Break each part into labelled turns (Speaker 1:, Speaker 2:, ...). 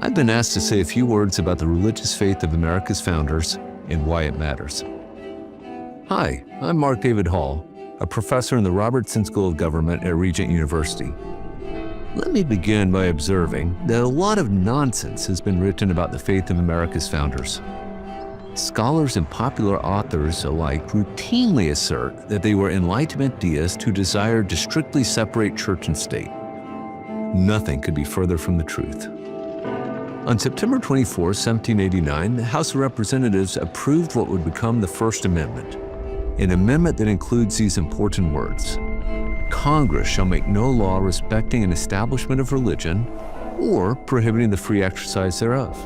Speaker 1: I've been asked to say a few words about the religious faith of America's founders and why it matters. Hi, I'm Mark David Hall, a professor in the Robertson School of Government at Regent University. Let me begin by observing that a lot of nonsense has been written about the faith of America's founders. Scholars and popular authors alike routinely assert that they were Enlightenment Deists who desired to strictly separate church and state. Nothing could be further from the truth. On September 24, 1789, the House of Representatives approved what would become the First Amendment, an amendment that includes these important words: Congress shall make no law respecting an establishment of religion or prohibiting the free exercise thereof.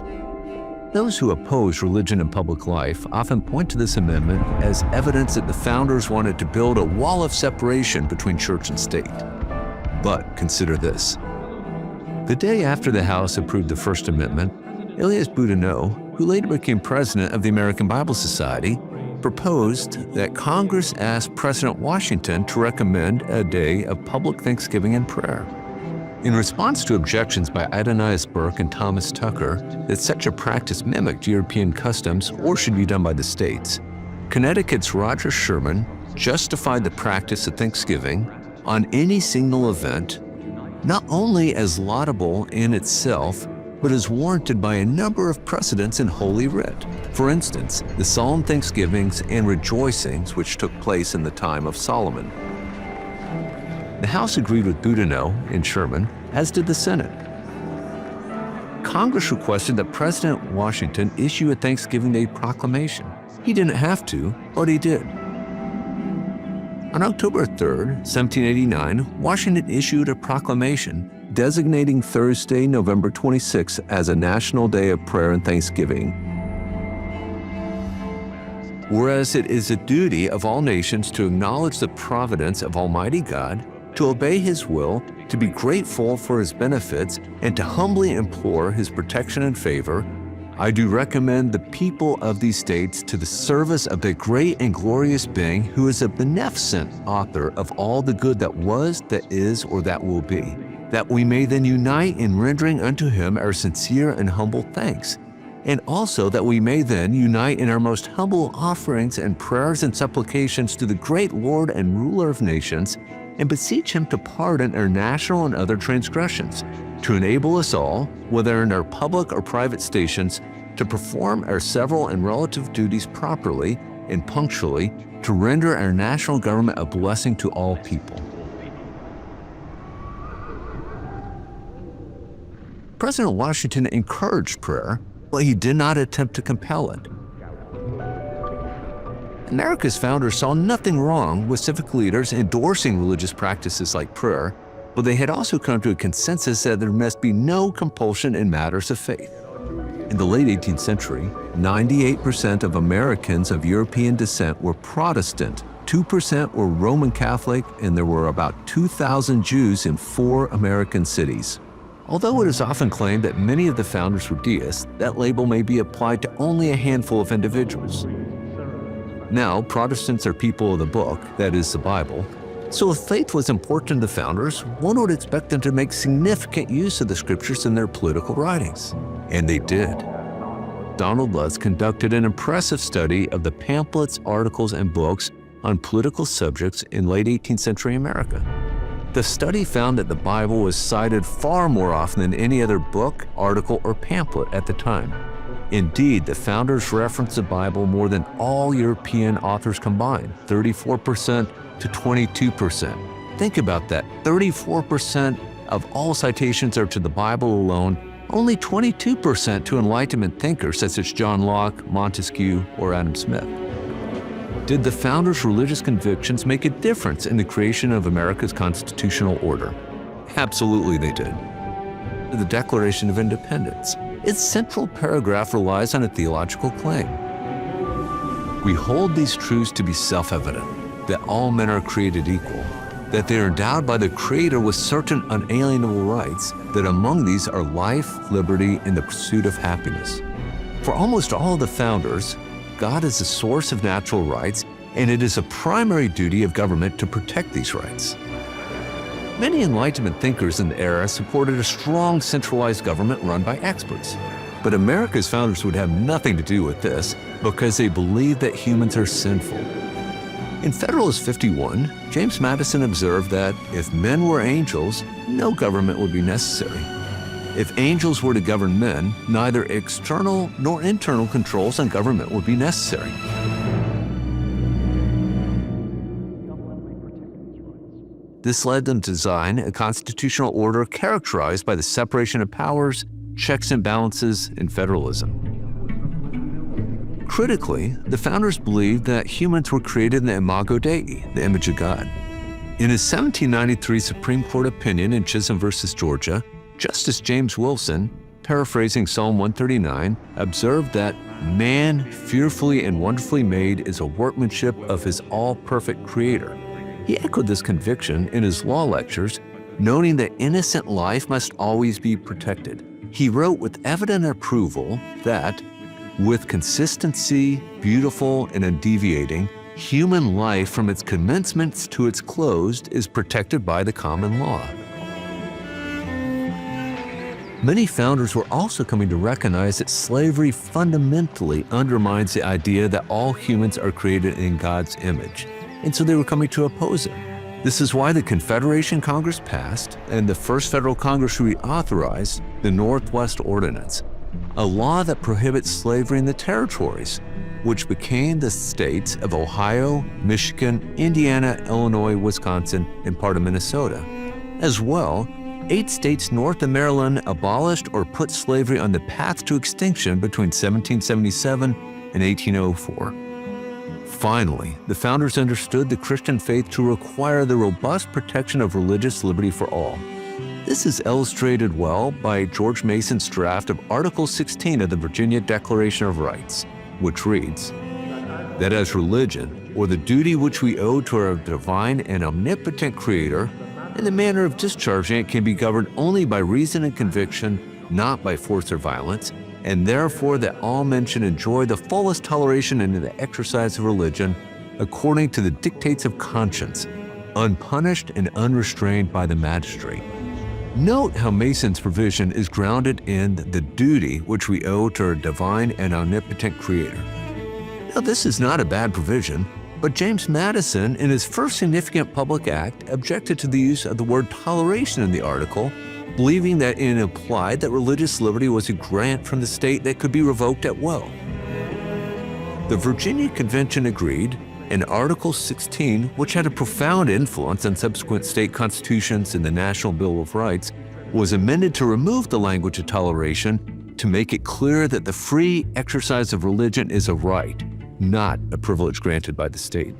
Speaker 1: Those who oppose religion in public life often point to this amendment as evidence that the founders wanted to build a wall of separation between church and state. But consider this. The day after the House approved the First Amendment, Elias Boudinot, who later became president of the American Bible Society, proposed that Congress ask President Washington to recommend a day of public thanksgiving and prayer. In response to objections by Adonias Burke and Thomas Tucker that such a practice mimicked European customs or should be done by the states, Connecticut's Roger Sherman justified the practice of Thanksgiving on any single event not only as laudable in itself, but as warranted by a number of precedents in Holy Writ. For instance, the solemn thanksgivings and rejoicings which took place in the time of Solomon. The House agreed with Boudinot and Sherman, as did the Senate. Congress requested that President Washington issue a Thanksgiving Day proclamation. He didn't have to, but he did. On October 3, 1789, Washington issued a proclamation designating Thursday, November 26 as a national day of prayer and thanksgiving. Whereas it is a duty of all nations to acknowledge the providence of Almighty God, to obey His will, to be grateful for His benefits, and to humbly implore His protection and favor, I do recommend the people of these states to the service of the great and glorious being who is a beneficent author of all the good that was, that is, or that will be, that we may then unite in rendering unto Him our sincere and humble thanks, and also that we may then unite in our most humble offerings and prayers and supplications to the great Lord and ruler of nations, and beseech Him to pardon our national and other transgressions, to enable us all, whether in our public or private stations, to perform our several and relative duties properly and punctually, to render our national government a blessing to all people. President Washington encouraged prayer, but he did not attempt to compel it. America's founders saw nothing wrong with civic leaders endorsing religious practices like prayer, but they had also come to a consensus that there must be no compulsion in matters of faith. In the late 18th century, 98% of Americans of European descent were Protestant, 2% were Roman Catholic, and there were about 2,000 Jews in 4 American cities. Although it is often claimed that many of the founders were deists, that label may be applied to only a handful of individuals. Now, Protestants are people of the book, that is, the Bible. So if faith was important to the founders, one would expect them to make significant use of the scriptures in their political writings. And they did. Donald Lutz conducted an impressive study of the pamphlets, articles, and books on political subjects in late 18th century America. The study found that the Bible was cited far more often than any other book, article, or pamphlet at the time. Indeed, the founders referenced the Bible more than all European authors combined, 34% to 22%. Think about that, 34% of all citations are to the Bible alone, only 22% to Enlightenment thinkers such as John Locke, Montesquieu, or Adam Smith. Did the founders' religious convictions make a difference in the creation of America's constitutional order? Absolutely they did. The Declaration of Independence. Its central paragraph relies on a theological claim. We hold these truths to be self-evident, that all men are created equal, that they are endowed by the Creator with certain unalienable rights, that among these are life, liberty, and the pursuit of happiness. For almost all of the founders, God is the source of natural rights, and it is a primary duty of government to protect these rights. Many Enlightenment thinkers in the era supported a strong centralized government run by experts. But America's founders would have nothing to do with this because they believed that humans are sinful. In Federalist 51, James Madison observed that if men were angels, no government would be necessary. If angels were to govern men, neither external nor internal controls on government would be necessary. This led them to design a constitutional order characterized by the separation of powers, checks and balances, and federalism. Critically, the founders believed that humans were created in the imago Dei, the image of God. In his 1793 Supreme Court opinion in Chisholm v. Georgia, Justice James Wilson, paraphrasing Psalm 139, observed that man, fearfully and wonderfully made, is a workmanship of his all-perfect Creator. He echoed this conviction in his law lectures, noting that innocent life must always be protected. He wrote with evident approval that, with consistency, beautiful and undeviating, human life from its commencement to its close is protected by the common law. Many founders were also coming to recognize that slavery fundamentally undermines the idea that all humans are created in God's image, and so they were coming to oppose it. This is why the Confederation Congress passed and the First Federal Congress reauthorized the Northwest Ordinance, a law that prohibits slavery in the territories, which became the states of Ohio, Michigan, Indiana, Illinois, Wisconsin, and part of Minnesota. As well, 8 states north of Maryland abolished or put slavery on the path to extinction between 1777 and 1804. Finally, the founders understood the Christian faith to require the robust protection of religious liberty for all. This is illustrated well by George Mason's draft of Article 16 of the Virginia Declaration of Rights, which reads, that as religion, or the duty which we owe to our divine and omnipotent Creator, and the manner of discharging it can be governed only by reason and conviction, not by force or violence, and therefore that all men should enjoy the fullest toleration in the exercise of religion according to the dictates of conscience, unpunished and unrestrained by the magistrate. Note how Mason's provision is grounded in the duty which we owe to our divine and omnipotent Creator. Now, this is not a bad provision, but James Madison, in his first significant public act, objected to the use of the word toleration in the article, believing that it implied that religious liberty was a grant from the state that could be revoked at will. The Virginia Convention agreed, and Article 16, which had a profound influence on subsequent state constitutions and the National Bill of Rights, was amended to remove the language of toleration to make it clear that the free exercise of religion is a right, not a privilege granted by the state.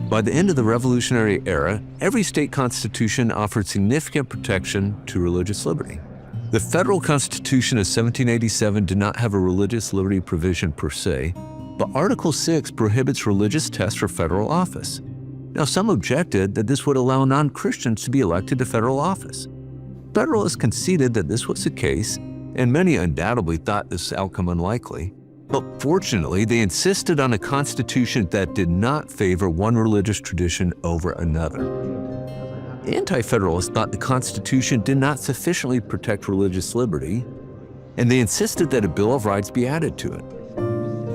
Speaker 1: By the end of the Revolutionary era, every state constitution offered significant protection to religious liberty. The federal Constitution of 1787 did not have a religious liberty provision per se, but Article 6 prohibits religious tests for federal office. Now, some objected that this would allow non-Christians to be elected to federal office. Federalists conceded that this was the case, and many undoubtedly thought this outcome unlikely. But fortunately, they insisted on a constitution that did not favor one religious tradition over another. Anti-Federalists thought the Constitution did not sufficiently protect religious liberty, and they insisted that a Bill of Rights be added to it.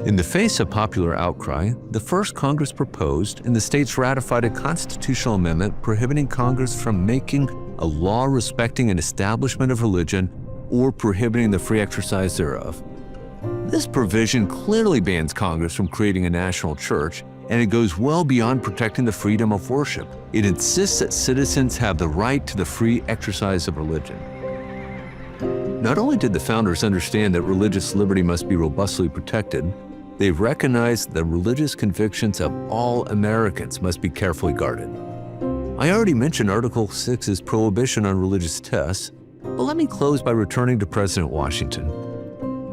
Speaker 1: In the face of popular outcry, the first Congress proposed, and the states ratified a constitutional amendment prohibiting Congress from making a law respecting an establishment of religion or prohibiting the free exercise thereof. This provision clearly bans Congress from creating a national church, and it goes well beyond protecting the freedom of worship. It insists that citizens have the right to the free exercise of religion. Not only did the founders understand that religious liberty must be robustly protected, they recognized that religious convictions of all Americans must be carefully guarded. I already mentioned Article 6's prohibition on religious tests, but let me close by returning to President Washington.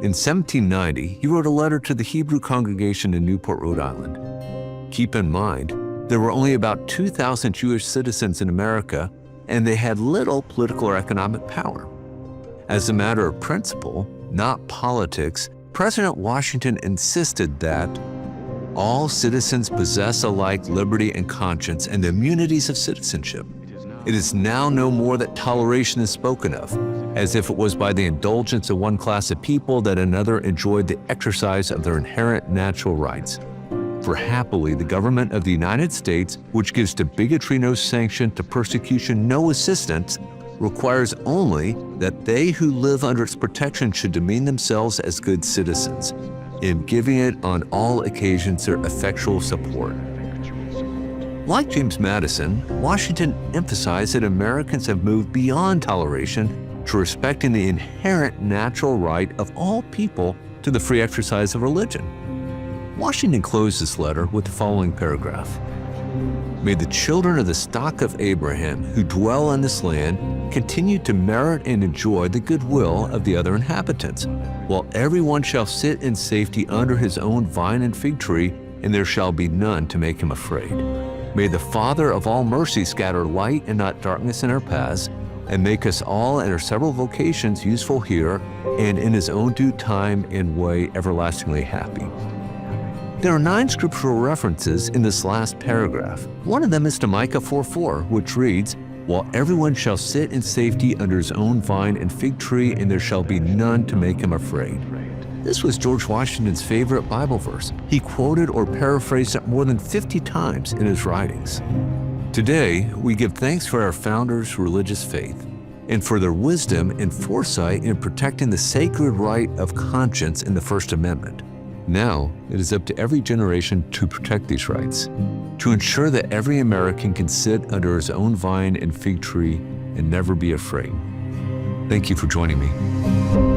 Speaker 1: In 1790, he wrote a letter to the Hebrew congregation in Newport, Rhode Island. Keep in mind, there were only about 2,000 Jewish citizens in America, and they had little political or economic power. As a matter of principle, not politics, President Washington insisted that All citizens possess alike liberty and conscience and the immunities of citizenship. It is now no more that toleration is spoken of, as if it was by the indulgence of one class of people that another enjoyed the exercise of their inherent natural rights. For happily, the government of the United States, which gives to bigotry no sanction, to persecution no assistance, requires only that they who live under its protection should demean themselves as good citizens, in giving it on all occasions their effectual support. Like James Madison, Washington emphasized that Americans have moved beyond toleration to respecting the inherent natural right of all people to the free exercise of religion. Washington closed this letter with the following paragraph. May the children of the stock of Abraham who dwell on this land continue to merit and enjoy the goodwill of the other inhabitants, while everyone shall sit in safety under his own vine and fig tree, and there shall be none to make him afraid. May the Father of all mercy scatter light and not darkness in our paths, and make us all in our several vocations useful here, and in his own due time and way everlastingly happy. There are 9 scriptural references in this last paragraph. One of them is to Micah 4:4, which reads, "While everyone shall sit in safety under his own vine and fig tree, and there shall be none to make him afraid." This was George Washington's favorite Bible verse. He quoted or paraphrased it more than 50 times in his writings. Today, we give thanks for our founders' religious faith and for their wisdom and foresight in protecting the sacred right of conscience in the First Amendment. Now, it is up to every generation to protect these rights, to ensure that every American can sit under his own vine and fig tree and never be afraid. Thank you for joining me.